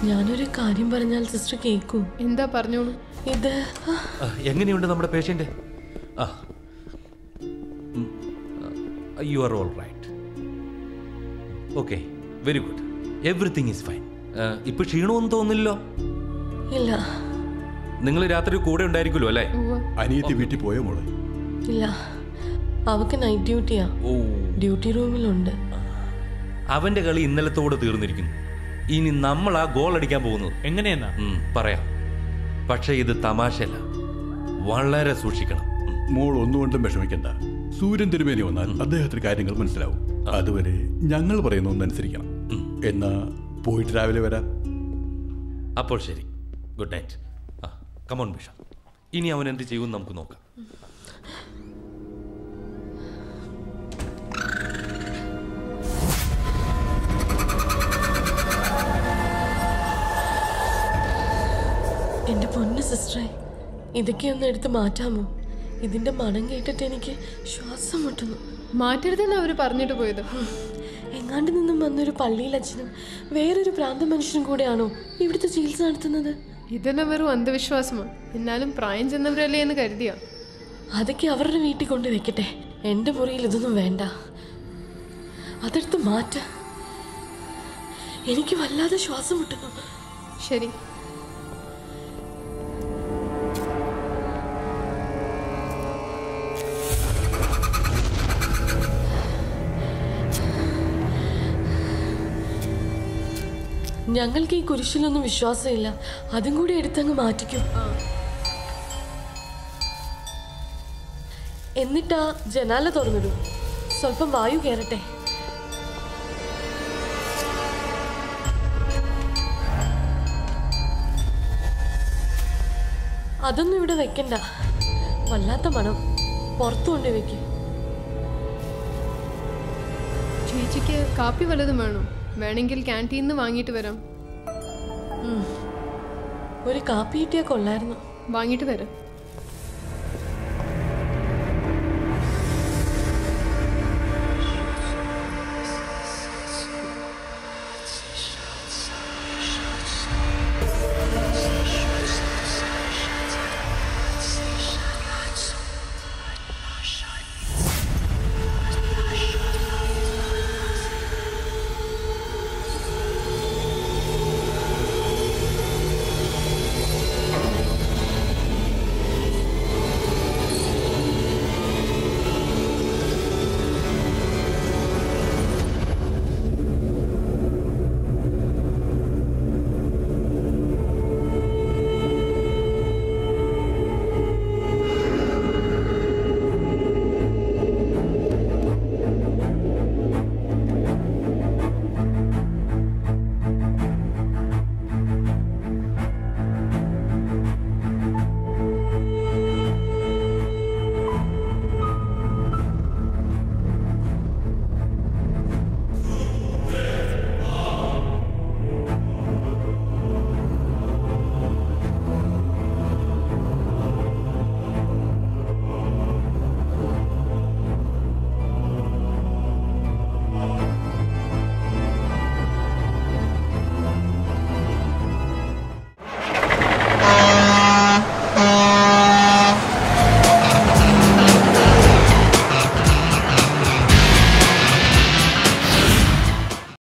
ഞാനൊരു കാര്യം പറഞ്ഞാൽ സിസ്റ്റർ കേൾക്കൂ? എന്താ പറഞ്ഞോളൂ. ഇത് എങ്ങനെയുണ്ട് നമ്മുടെ patient? You are all right. Okay, very good. Everything is fine. ഇപ്പൊ ക്ഷീണമൊന്നും തോന്നില്ലല്ലോ? ഇല്ല. നിങ്ങൾ രാത്രി കൂടെ ഉണ്ടായിരിക്കുമല്ലോ അല്ലേ? അനിയത്തി വീട്ടിൽ പോയോ മോളെ? ഇല്ല, അവക്ക് നൈറ്റ് ഡ്യൂട്ടിയാ. ഡ്യൂട്ടി റൂമിലുണ്ട്. അവന്റെ കളി ഇന്നലത്തോടെ തീർന്നിരിക്കുന്നു. ഇനി നമ്മൾ ആ ഗോൾ അടിക്കാൻ പോകുന്നത് എങ്ങനെയെന്നാ പറയാം. പക്ഷെ ഇത് തമാശയല്ല, വളരെ സൂക്ഷിക്കണം. മോൾ ഒന്നുകൊണ്ടും വിഷമിക്കണ്ട. സൂര്യൻ തിരുമേനി വന്നാൽ അദ്ദേഹത്തിന് കാര്യങ്ങൾ മനസ്സിലാവും. അതുവരെ ഞങ്ങൾ പറയുന്ന ഒന്നനുസരിക്കണം. എന്നാ പോയിട്ട് രാവിലെ വരാം. അപ്പോൾ ശരി, ഗുഡ് നൈറ്റ്. കമോൺ ബിഷ, ഇനി അവൻ എന്ത് ചെയ്യുമെന്ന് നമുക്ക് നോക്കാം. എന്റെ പൊന്ന് സിസ്റ്ററെ, ഇതൊക്കെ ഒന്ന് എടുത്ത് മാറ്റാമോ? ഇതിന്റെ മണം കേട്ടിട്ട് എനിക്ക് ശ്വാസം മുട്ടുന്നു. മാറ്റരുതെന്ന് അവര് പറഞ്ഞിട്ട് പോയത്. എങ്ങാണ്ട് നിന്നും വന്നൊരു പള്ളിയിൽ അച്ഛനും വേറൊരു പ്രാന്ത മനുഷ്യനും കൂടെയാണോ ഇവിടുത്തെ ചികിത്സ നടത്തുന്നത്? ഇതെല്ലാം വെറും അന്ധവിശ്വാസമാണ്. എന്നാലും പ്രായം ചെന്നവരല്ലേ എന്ന് കരുതിയാ. അതൊക്കെ അവരുടെ വീട്ടിൽ കൊണ്ട് വെക്കട്ടെ. എന്റെ മുറിയിൽ ഇതൊന്നും വേണ്ട. അതെടുത്ത് മാറ്റ. എനിക്ക് വല്ലാതെ ശ്വാസം മുട്ടുന്നു. ശരി, ഞങ്ങൾക്ക് ഈ കുരിശിലൊന്നും വിശ്വാസമില്ല. അതും കൂടി എടുത്തങ്ങ് മാറ്റിക്കും. എന്നിട്ടാ ജനാല തുറന്നിടും. സ്വല്പം വായു കയറട്ടെ. അതൊന്നും ഇവിടെ വെക്കണ്ട. വല്ലാത്ത മണം. പുറത്തു കൊണ്ട് വെക്കും. ചേച്ചിക്ക് കാപ്പി വല്ലതും വേണോ? വേണമെങ്കിൽ ക്യാൻറ്റീനിൽ നിന്ന് വാങ്ങിയിട്ട് വരാം. ഒരു കാപ്പി കിട്ടിയാൽ കൊള്ളായിരുന്നു. വാങ്ങിയിട്ട് വരാം.